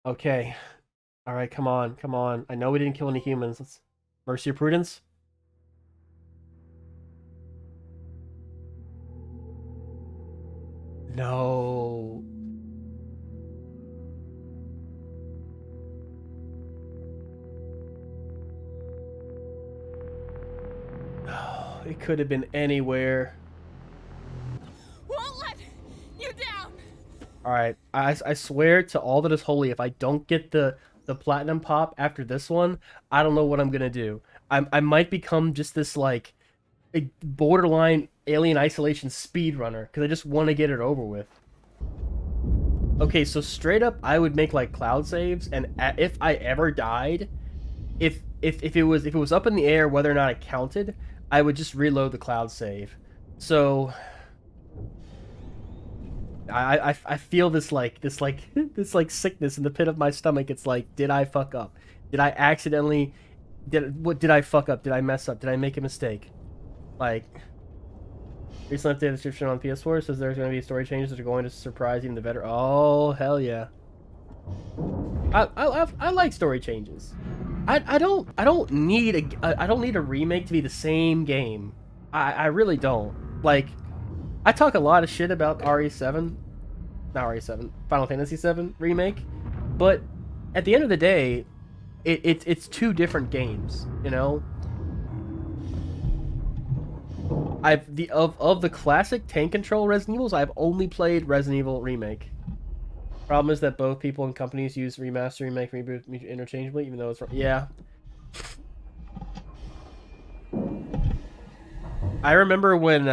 Okay. All right, come on, come on. I know we didn't kill any humans. Let's Mercy or Prudence. No. Oh, it could have been anywhere. Won't let you down. All right, I swear to all that is holy, if I don't get the platinum pop after this one, I don't know what I'm gonna do. I might become just this like a borderline Alien Isolation speedrunner because I just want to get it over with. Okay, so straight up, I would make like cloud saves, and if I ever died, if it was up in the air whether or not it counted, I would just reload the cloud save. So I feel this like this like sickness in the pit of my stomach. It's like, did I fuck up? Did I accidentally did I fuck up? Did I mess up? Did I make a mistake? Like, recently updated description on PS4 says there's going to be story changes that are going to surprise even the better. Oh hell yeah! I like story changes. I don't need I don't need a remake to be the same game. I really don't. Like, I talk a lot of shit about RE7, not RE7, Final Fantasy 7 remake, but at the end of the day, it's two different games. You know, I've the of the classic tank control Resident Evils, I've only played Resident Evil Remake. Problem is that both people and companies use remaster, remake, reboot interchangeably, even though it's yeah. I remember when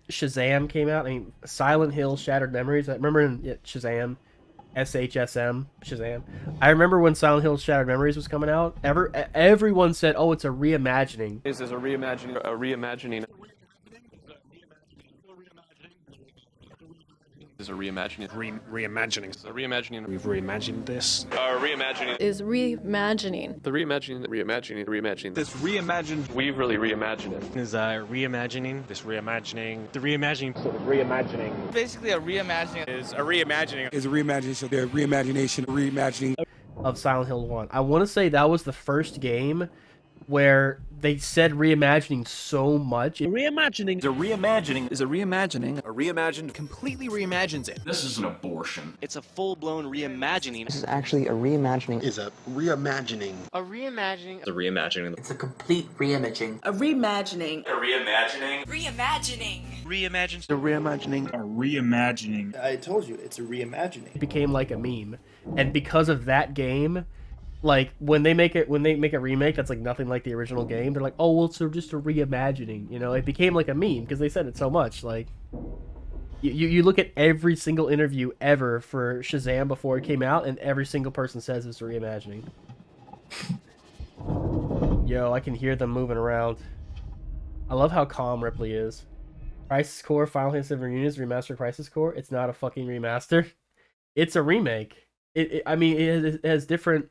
Shazam came out. I mean, Silent Hill, Shattered Memories. I remember in Shazam, SHSM, Shazam. I remember when Silent Hill Shattered Memories was coming out. Everyone said, "Oh, it's a reimagining." Is a reimagining, a reimagining. Is a reimagining. Reimagining. A reimagining. We've reimagined this. Reimagining. Is reimagining. The reimagining. This reimagined. We've really reimagined it. Is reimagining. This reimagining. The reimagining. Reimagining. Basically, a reimagining Is a reimagining. Is a reimagination, their reimagining Of Silent Hill 1. I want to say that was the first game where they said reimagining so much. Reimagining. a reimagining is a reimagining. A reimagined completely reimagines it. This is an abortion. It's a full-blown reimagining. This is actually a reimagining. Is a reimagining. A reimagining. The reimagining. It's a complete reimaging. A reimagining. A reimagining. Reimagining. Reimagined. A reimagining. A reimagining. I told you, it's a reimagining. It became like a meme. And because of that game, like when they make a remake that's like nothing like the original game, they're like, oh well, it's just a reimagining. You know, it became like a meme because they said it so much. Like, you look at every single interview ever for Shazam before it came out, and every single person says it's a reimagining. Yo, I can hear them moving around. I love how calm Ripley is. Crisis Core Final Fantasy VII Reunion is remastered Crisis Core. It's not a fucking remaster. It's a remake. I mean, it has different.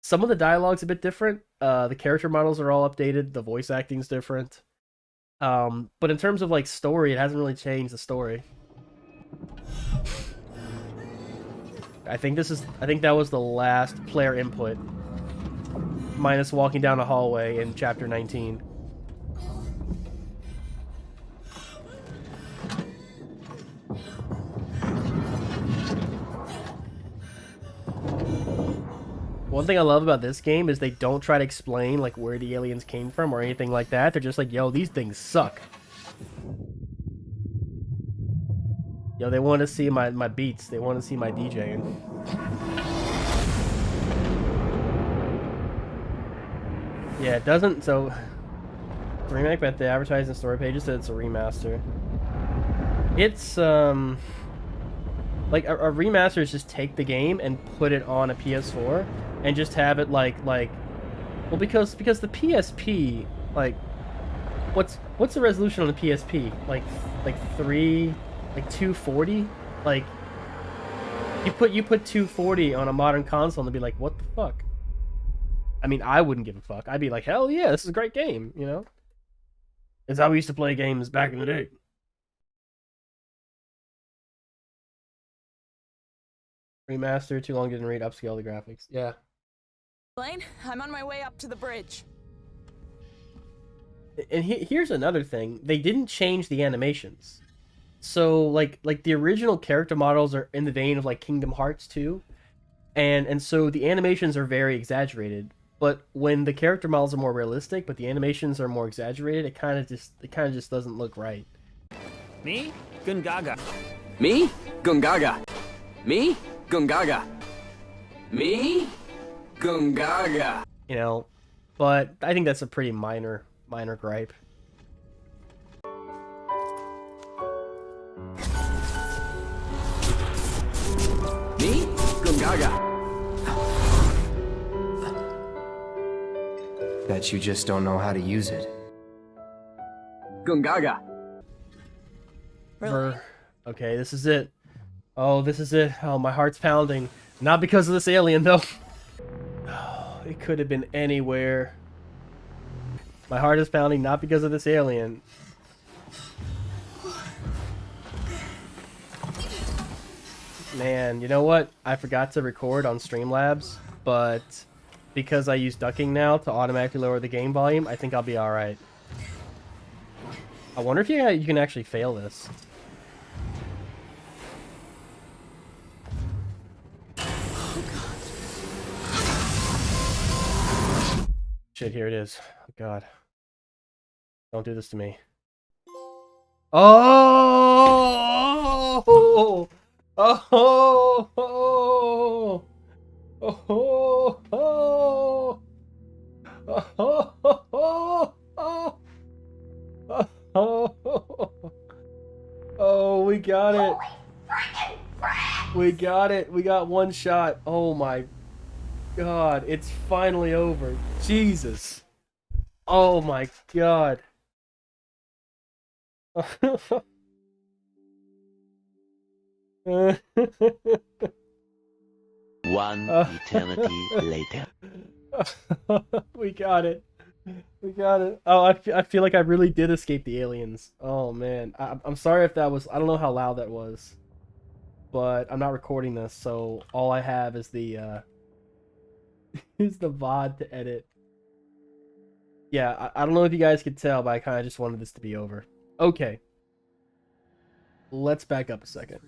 Some of the dialogue's a bit different. The character models are all updated. The voice acting's different. But in terms of like story, it hasn't really changed the story. I think that was the last player input, minus walking down a hallway in chapter 19. One thing I love about this game is they don't try to explain like where the aliens came from or anything like that. They're just like, yo, these things suck. Yo, they want to see my beats. They want to see my DJing. Yeah, it doesn't. So, remake, but the advertising story pages said it's a remaster. It's like a remaster is just take the game and put it on a PS4 and just have it like well, because the PSP, like, what's the resolution on the PSP? Like 240? Like, you put 240 on a modern console and they'd be like, what the fuck? I mean, I wouldn't give a fuck. I'd be like, hell yeah, this is a great game, you know? It's how we used to play games back in the day. Remaster, too long, didn't read, upscale the graphics. Yeah. Blaine, I'm on my way up to the bridge. And here's another thing. They didn't change the animations. So, like the original character models are in the vein of, like, Kingdom Hearts 2. And so the animations are very exaggerated. But when the character models are more realistic, but the animations are more exaggerated, it kind of just doesn't look right. Me? Gungaga. Me? Gungaga. Me? Gungaga. Me? Gungaga. You know, but I think that's a pretty minor gripe. Me? Gungaga. Bet you just don't know how to use it. Gungaga. Really? Okay, this is it. Oh, this is it. Oh, my heart's pounding. Not because of this alien, though. Oh, it could have been anywhere. My heart is pounding not because of this alien. Man, you know what? I forgot to record on Streamlabs, but because I use ducking now to automatically lower the game volume, I think I'll be alright. I wonder if you can actually fail this. Shit, here it is. Oh, God. Don't do this to me. Oh! Oh! Oh! Oh! Oh! Oh! Oh! Oh, we got it. We got it. We got one shot. Oh my God, it's finally over. Jesus. Oh my God. One eternity later. We got it. We got it. Oh, I feel like I really did escape the aliens. Oh man, I'm sorry if that was. I don't know how loud that was, but I'm not recording this, so all I have is the is the VOD to edit. Yeah, I don't know if you guys could tell, but I kind of just wanted this to be over. Okay. Let's back up a second.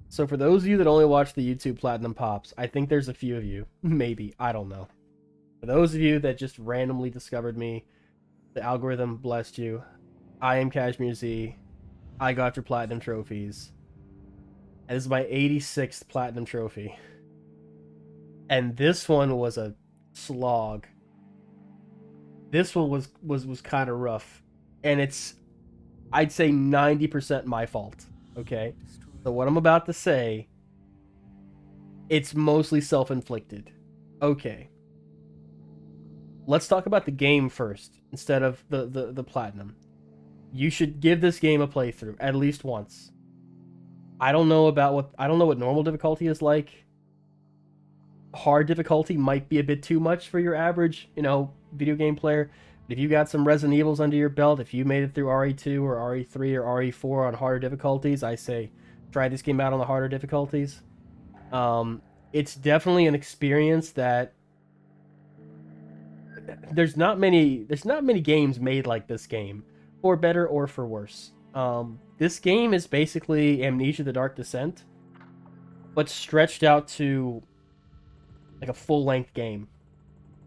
So for those of you that only watch the YouTube Platinum Pops, I think there's a few of you. Maybe. I don't know. For those of you that just randomly discovered me, the algorithm blessed you. I am Kashmir Z. I go after Platinum trophies. And this is my 86th Platinum trophy. And this one was a slog. This one was kind of rough. And it's, I'd say 90% my fault. Okay? So what I'm about to say, it's mostly self-inflicted. Okay. Let's talk about the game first, instead of the Platinum. You should give this game a playthrough, at least once. I don't know what normal difficulty is like. Hard difficulty might be a bit too much for your average, video game player. But if you got some Resident Evils under your belt, if you made it through RE2 or RE3 or RE4 on harder difficulties, I say try this game out on the harder difficulties. It's definitely an experience that there's not many games made like this game, for better or for worse. This game is basically Amnesia: The Dark Descent, but stretched out to like a full-length game.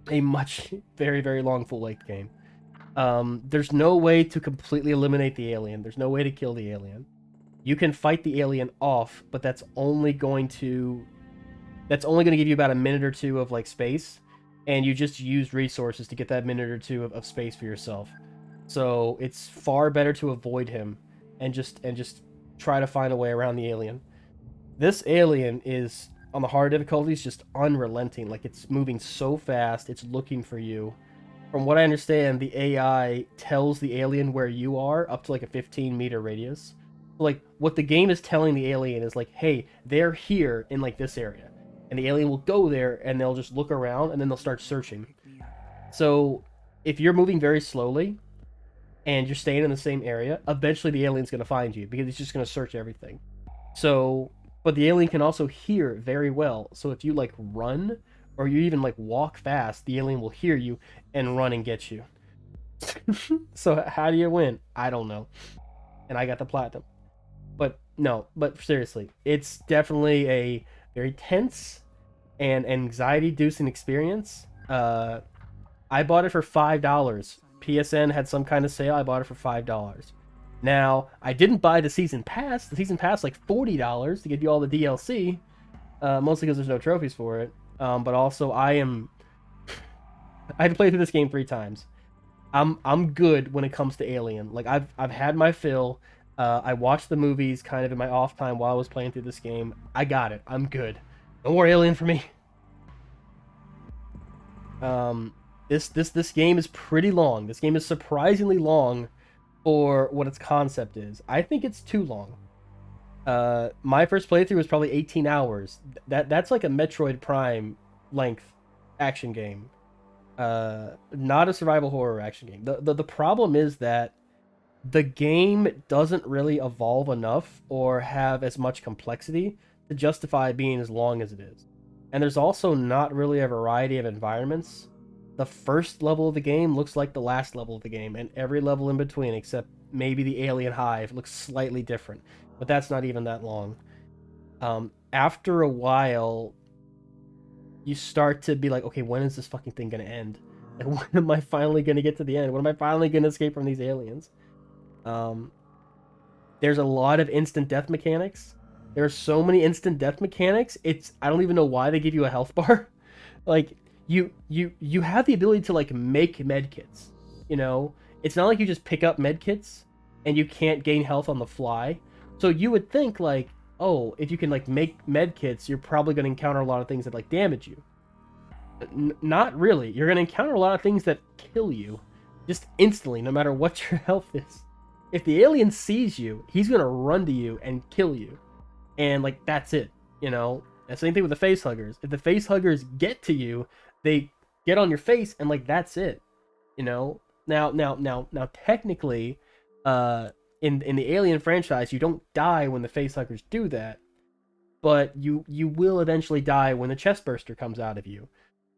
A much, very, very long full-length game. There's no way to completely eliminate the alien. There's no way to kill the alien. You can fight the alien off, but that's only going to give you about a minute or two of like space, and you just use resources to get that minute or two of space for yourself. So it's far better to avoid him and just try to find a way around the alien. This alien is, on the hard difficulties, just unrelenting. Like, it's moving so fast, it's looking for you. From what I understand, the AI tells the alien where you are up to like a 15-meter radius. Like, what the game is telling the alien is like, hey, they're here in like this area. And the alien will go there and they'll just look around and then they'll start searching. So if you're moving very slowly and you're staying in the same area, eventually the alien's going to find you because he's just going to search everything. So, but the alien can also hear very well. So if you like run or you even like walk fast, the alien will hear you and run and get you. So how do you win? I don't know. And I got the platinum. But no, but seriously, it's definitely a very tense and anxiety-inducing experience. I bought it for $5. PSN had some kind of sale. I bought it for $5. Now, I didn't buy the season pass. The season pass like $40 to give you all the DLC, mostly because there's no trophies for it. But also, I had to play through this game 3 times. I'm good when it comes to Alien. Like I've had my fill. I watched the movies kind of in my off time while I was playing through this game. I got it. I'm good. No more Alien for me. This game is pretty long. This game is surprisingly long for what its concept is. I think it's too long. My first playthrough was probably 18 hours. That's like a Metroid Prime length action game. Not a survival horror action game. The problem is that the game doesn't really evolve enough or have as much complexity to justify being as long as it is. And there's also not really a variety of environments. The first level of the game looks like the last level of the game, and every level in between, except maybe the alien hive, looks slightly different. But that's not even that long. After a while, you start to be like, okay, when is this fucking thing gonna end? Like, when am I finally gonna get to the end? When am I finally gonna escape from these aliens? There's a lot of instant death mechanics. There are so many instant death mechanics. I don't even know why they give you a health bar. Like, you have the ability to like make medkits. You know, it's not like you just pick up medkits and you can't gain health on the fly. So you would think like, oh, if you can like make medkits, you're probably going to encounter a lot of things that like damage you. Not really. You're going to encounter a lot of things that kill you just instantly, no matter what your health is. If the alien sees you, he's going to run to you and kill you. And like, that's it, you know? The same thing with the face huggers. If the face huggers get to you, they get on your face and like, that's it, you know? Now technically, in the Alien franchise, you don't die when the face huggers do that, but you will eventually die when the chest burster comes out of you.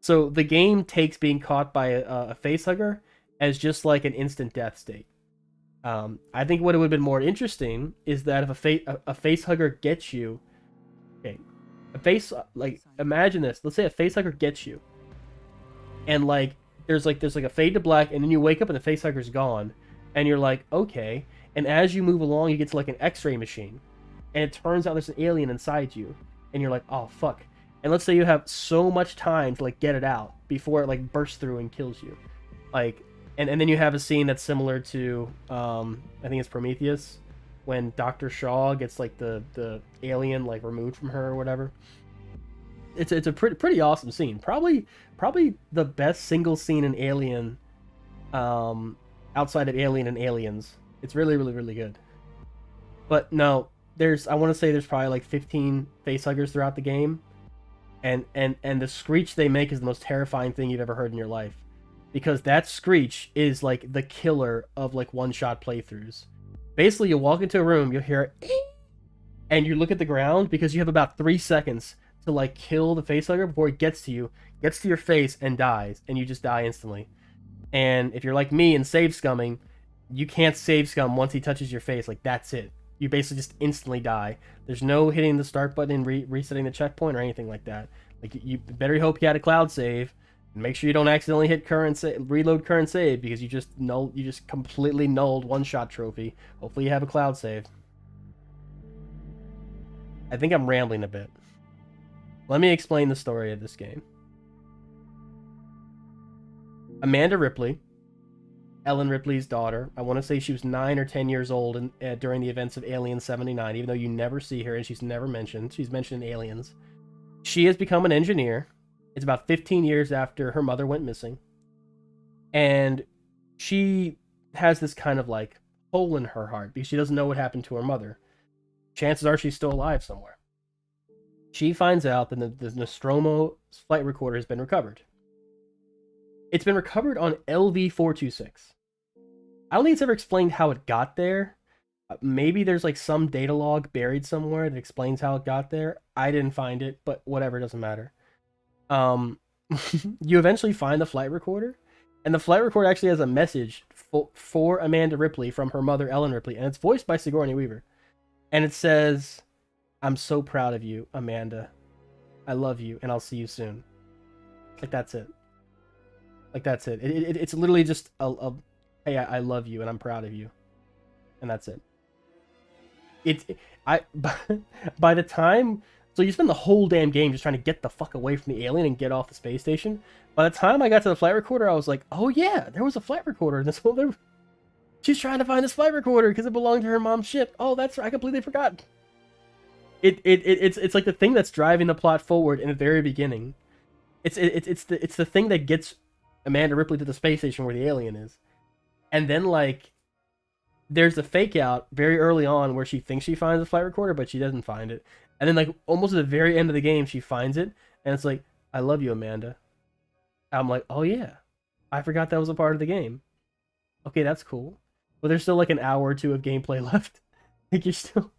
So the game takes being caught by a face hugger as just like an instant death state. I think what it would have been more interesting is that if a face hugger gets you, okay, imagine this. Let's say a face hugger gets you, and like there's like a fade to black, and then you wake up and the face hugger's gone, and you're like, okay. And as you move along, you get to like an X-ray machine, and it turns out there's an alien inside you, and you're like, oh fuck. And let's say you have so much time to like get it out before it like bursts through and kills you, like. And then you have a scene that's similar to, I think it's Prometheus, when Dr. Shaw gets like the alien like removed from her or whatever. It's a pretty awesome scene. Probably the best single scene in Alien, outside of Alien and Aliens. It's really good. But no, I want to say there's probably like 15 facehuggers throughout the game, and the screech they make is the most terrifying thing you've ever heard in your life. Because that screech is like the killer of like one-shot playthroughs. Basically, you walk into a room, you'll hear it, and you look at the ground because you have about 3 seconds to like kill the facehugger before it gets to you, gets to your face, and dies, and you just die instantly. And if you're like me and save scumming, you can't save scum once he touches your face. Like, that's it. You basically just instantly die. There's no hitting the start button and resetting the checkpoint or anything like that. Like, you better hope you had a cloud save. Make sure you don't accidentally hit reload current save, because you just completely nulled one-shot trophy. Hopefully you have a cloud save. I think I'm rambling a bit. Let me explain the story of this game. Amanda Ripley, Ellen Ripley's daughter, I want to say she was 9 or 10 years old during the events of Alien 79, even though you never see her and she's never mentioned. She's mentioned in Aliens. She has become an engineer. It's about 15 years after her mother went missing. And she has this kind of like hole in her heart because she doesn't know what happened to her mother. Chances are she's still alive somewhere. She finds out that the Nostromo flight recorder has been recovered. It's been recovered on LV-426. I don't think it's ever explained how it got there. Maybe there's like some data log buried somewhere that explains how it got there. I didn't find it, but whatever, it doesn't matter. You eventually find the flight recorder, and the flight recorder actually has a message for Amanda Ripley from her mother, Ellen Ripley, and it's voiced by Sigourney Weaver. And it says, "I'm so proud of you, Amanda. I love you, and I'll see you soon." Like, that's it. Like, that's it. It's literally just a hey, I love you, and I'm proud of you. And that's it. By the time, so you spend the whole damn game just trying to get the fuck away from the alien and get off the space station. By the time I got to the flight recorder, I was like, oh yeah, there was a flight recorder in this whole. She's trying to find this flight recorder because it belonged to her mom's ship. Oh, that's right, I completely forgot. It's like the thing that's driving the plot forward in the very beginning. It's the thing that gets Amanda Ripley to the space station where the alien is, and then like. There's a fake out very early on where she thinks she finds the flight recorder, but she doesn't find it. And then like almost at the very end of the game, she finds it, and it's like, I love you, Amanda. I'm like, oh yeah, I forgot that was a part of the game. Okay, that's cool. But there's still like an hour or two of gameplay left. Like you're still.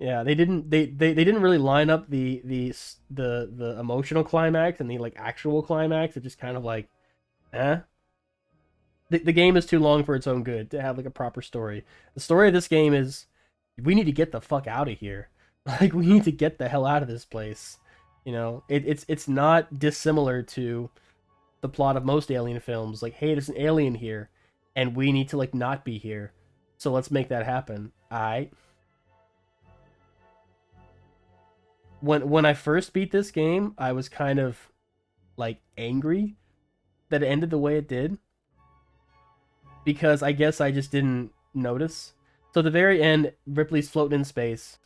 Yeah, they didn't really line up the emotional climax and the like actual climax. It just kind of like, eh. The game is too long for its own good to have like a proper story. The story of this game is we need to get the fuck out of here. Like we need to get the hell out of this place. You know, it's not dissimilar to the plot of most alien films. Like, hey, there's an alien here and we need to like not be here. So let's make that happen. When I first beat this game, I was kind of like angry that it ended the way it did. Because I guess I just didn't notice. So at the very end, Ripley's floating in space,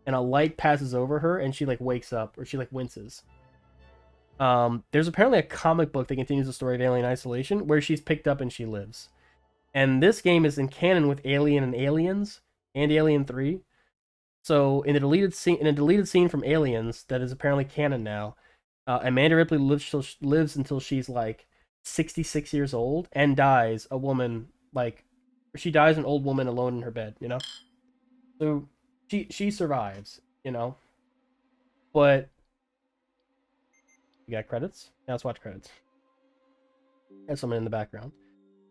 and a light passes over her, and she like wakes up, or she like winces. There's apparently a comic book that continues the story of Alien Isolation, where she's picked up and she lives. And this game is in canon with Alien and Aliens, and Alien 3. So in a deleted scene from Aliens that is apparently canon now, Amanda Ripley lives until she's like 66 years old and dies a woman, like she dies an old woman alone in her bed, you know. So she survives, you know. But you got credits. Now let's watch credits. There's someone in the background.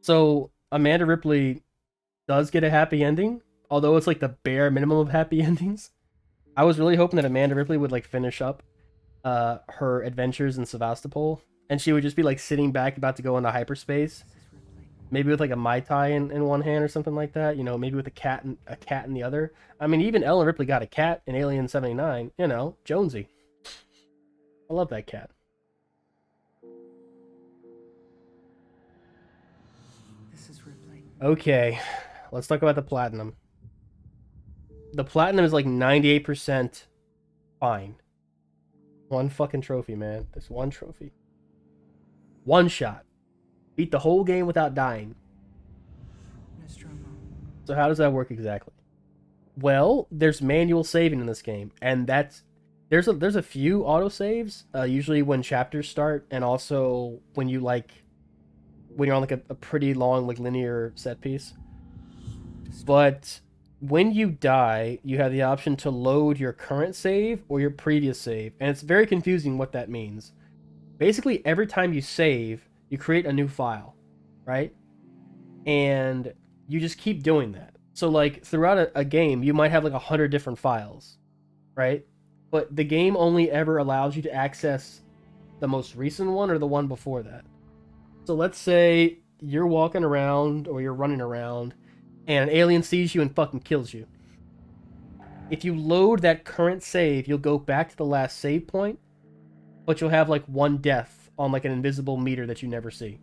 So Amanda Ripley does get a happy ending, although it's like the bare minimum of happy endings. I was really hoping that Amanda Ripley would like finish up her adventures in Sevastopol, and she would just be like sitting back about to go into hyperspace, maybe with like a Mai Tai in one hand or something like that, you know, maybe with a cat in the other. I mean, even Ellen Ripley got a cat in Alien 79, you know, Jonesy. I love that cat. This is Ripley. Okay, let's talk about the platinum. The platinum is like 98% fine. One fucking trophy, man. There's one trophy. One shot. Beat the whole game without dying. So how does that work exactly? Well, there's manual saving in this game, and there's a few autosaves, usually when chapters start, and also when you're on like a pretty long like linear set piece. But when you die, you have the option to load your current save or your previous save, and it's very confusing what that means. Basically, every time you save, you create a new file, right? And you just keep doing that. So like throughout a game, you might have like 100 different files, right? But the game only ever allows you to access the most recent one or the one before that. So let's say you're walking around or you're running around and an alien sees you and fucking kills you. If you load that current save, you'll go back to the last save point, but you'll have like one death on like an invisible meter that you never see.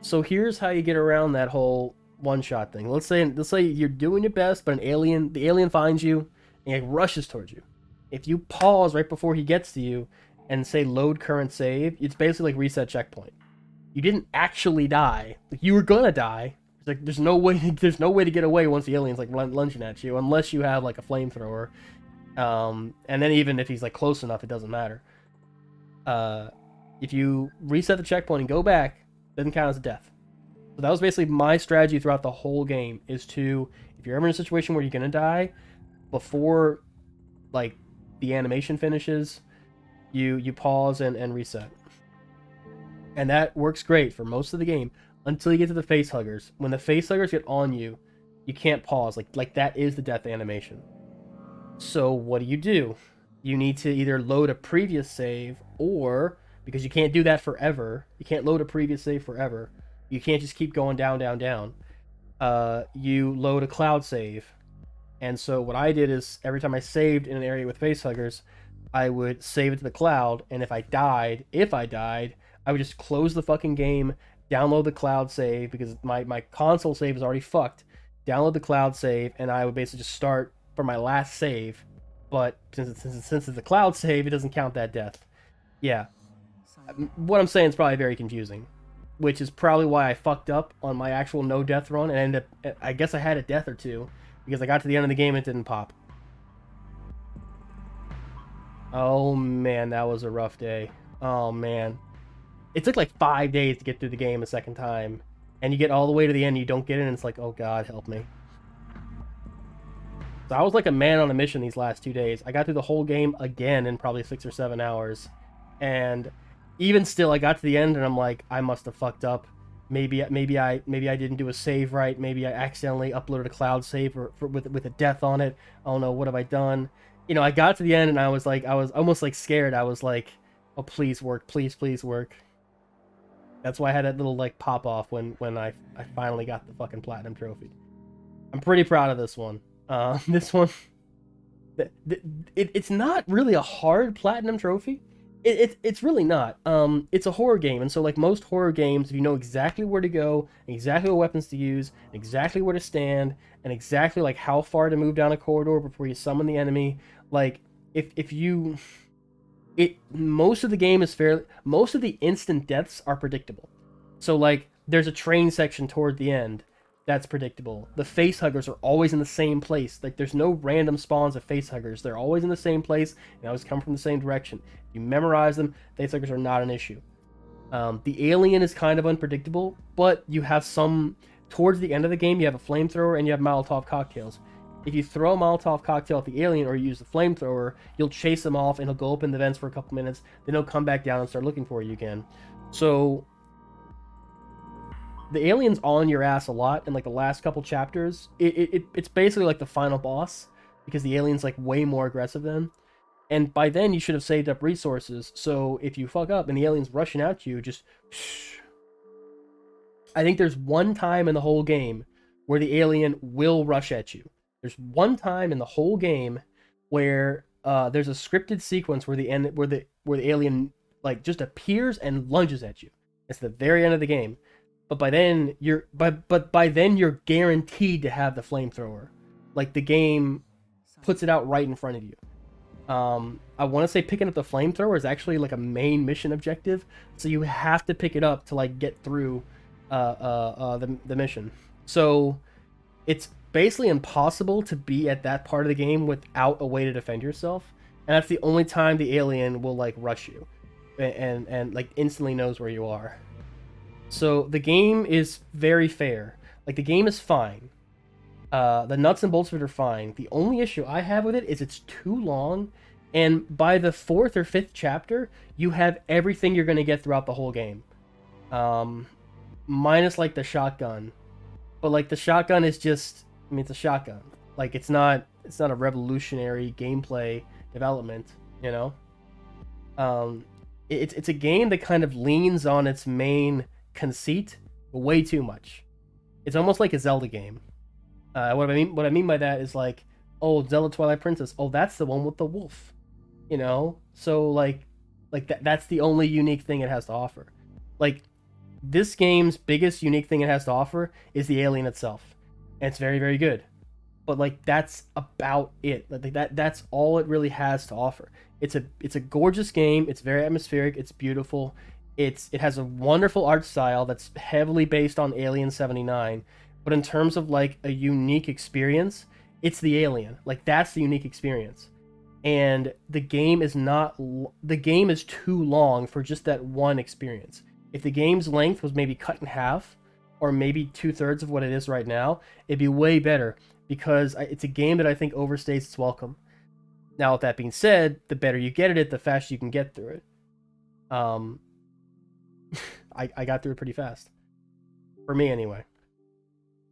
So here's how you get around that whole one-shot thing. Let's say you're doing your best, but the alien finds you and he rushes towards you. If you pause right before he gets to you and say load current save, it's basically like reset checkpoint. You didn't actually die. Like, you were gonna die. It's like there's no way to get away once the alien's like lunging at you, unless you have like a flamethrower. And then even if he's like close enough, it doesn't matter. If you reset the checkpoint and go back, it doesn't count as a death. So that was basically my strategy throughout the whole game, is to, if you're ever in a situation where you're gonna die, before like the animation finishes, you pause and reset. And that works great for most of the game until you get to the face huggers. When the face huggers get on you, you can't pause. Like that is the death animation. So what do? You need to either load a previous save, or, because you can't do that forever, you can't load a previous save forever. You can't just keep going down, down, down. You load a cloud save. And so what I did is, every time I saved in an area with facehuggers, I would save it to the cloud, and if I died, I would just close the fucking game, download the cloud save, because my console save is already fucked, download the cloud save, and I would basically just start from my last save, but since it's a cloud save, it doesn't count that death. Yeah. What I'm saying is probably very confusing, which is probably why I fucked up on my actual no death run and ended up, I guess I had a death or two, because I got to the end of the game and it didn't pop. Oh man, that was a rough day. Oh man. It took like 5 days to get through the game a second time, and you get all the way to the end and you don't get it, and it's like, oh god, help me. So I was like a man on a mission these last 2 days. I got through the whole game again in probably 6 or 7 hours, and even still, I got to the end and I'm like, I must have fucked up. Maybe I didn't do a save right. Maybe I accidentally uploaded a cloud save with a death on it. I don't know, what have I done? You know, I got to the end and I was almost like scared. I was like, oh, please work, please work. That's why I had that little like pop off when I finally got the fucking platinum trophy. I'm pretty proud of this one. This one, it's not really a hard platinum trophy. It's really not. It's a horror game, and so like most horror games, if you know exactly where to go, exactly what weapons to use, exactly where to stand, and exactly like how far to move down a corridor before you summon the enemy, like most of the game is most of the instant deaths are predictable. So like there's a train section toward the end that's predictable. The face huggers are always in the same place. Like there's no random spawns of face huggers. They're always in the same place and always come from the same direction. If you memorize them, face huggers are not an issue. The alien is kind of unpredictable, but you have some, towards the end of the game, you have a flamethrower and you have Molotov cocktails. If you throw a Molotov cocktail at the alien or you use the flamethrower, you'll chase him off and he'll go up in the vents for a couple minutes, then he'll come back down and start looking for you again. So the alien's on your ass a lot in like the last couple chapters. It's basically like the final boss, because the alien's like way more aggressive then. And by then you should have saved up resources, so if you fuck up and the alien's rushing at you, just... I think there's one time in the whole game where the alien will rush at you. There's one time in the whole game where there's a scripted sequence where the alien like just appears and lunges at you. It's the very end of the game. But by then you're guaranteed to have the flamethrower. Like the game puts it out right in front of you. I want to say picking up the flamethrower is actually like a main mission objective, so you have to pick it up to like get through the mission. So it's basically impossible to be at that part of the game without a way to defend yourself, and that's the only time the alien will like rush you and like instantly knows where you are. So the game is very fair. Like the game is fine. The nuts and bolts of it are fine. The only issue I have with it is it's too long, and by the 4th or 5th chapter, you have everything you're going to get throughout the whole game. Minus like the shotgun. But like the shotgun is just, I mean, it's a shotgun. Like it's not a revolutionary gameplay development, you know? It's a game that kind of leans on its main conceit way too much. It's almost like a Zelda game. What I mean by that is like, oh, Zelda Twilight Princess, oh, that's the one with the wolf, you know? So like that's the only unique thing it has to offer. Like this game's biggest unique thing it has to offer is the alien itself, and it's very, very good. But like that's about it. Like that's all it really has to offer. It's a gorgeous game. It's very atmospheric. It's beautiful. It has a wonderful art style that's heavily based on Alien 79. But in terms of like a unique experience, it's the alien. Like that's the unique experience. And the game is too long for just that one experience. If the game's length was maybe cut in half, or maybe 2/3 of what it is right now, it'd be way better, because it's a game that I think overstays its welcome. Now, with that being said, the better you get at it, the faster you can get through it. I got through it pretty fast, for me anyway.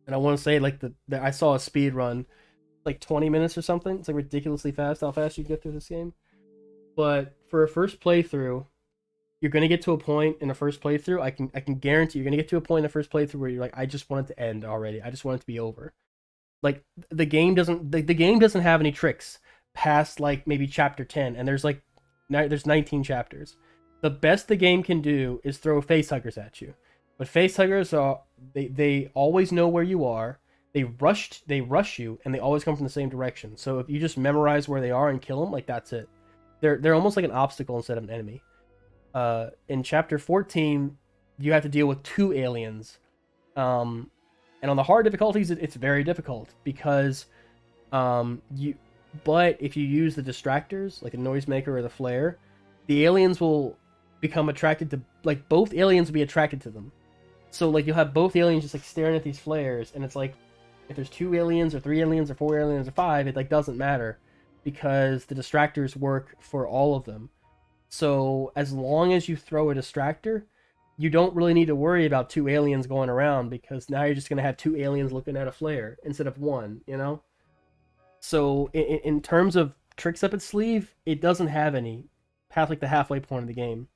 And I want to say, like, I saw a speed run, like 20 minutes or something. It's like ridiculously fast how fast you can get through this game. But for a first playthrough, you're gonna get to a point in the first playthrough. I can guarantee you're gonna get to a point in the first playthrough where you're like, I just want it to end already. I just want it to be over. Like, the game doesn't have any tricks past like maybe chapter 10, and there's 19 chapters. The best the game can do is throw facehuggers at you. But facehuggers are they always know where you are. They rush you, and they always come from the same direction. So if you just memorize where they are and kill them, like, that's it. They're almost like an obstacle instead of an enemy. In chapter 14, you have to deal with 2 aliens. And on the hard difficulties, it's very difficult because but if you use the distractors, like the noisemaker or the flare, the aliens will become attracted to, like, both aliens will be attracted to them. So, like, you'll have both aliens just, like, staring at these flares, and it's like, if there's 2 aliens or 3 aliens or 4 aliens or 5, it, like, doesn't matter, because the distractors work for all of them. So as long as you throw a distractor, you don't really need to worry about 2 aliens going around, because now you're just going to have 2 aliens looking at a flare instead of 1, you know? So in terms of tricks up its sleeve, it doesn't have any past, like, the halfway point of the game.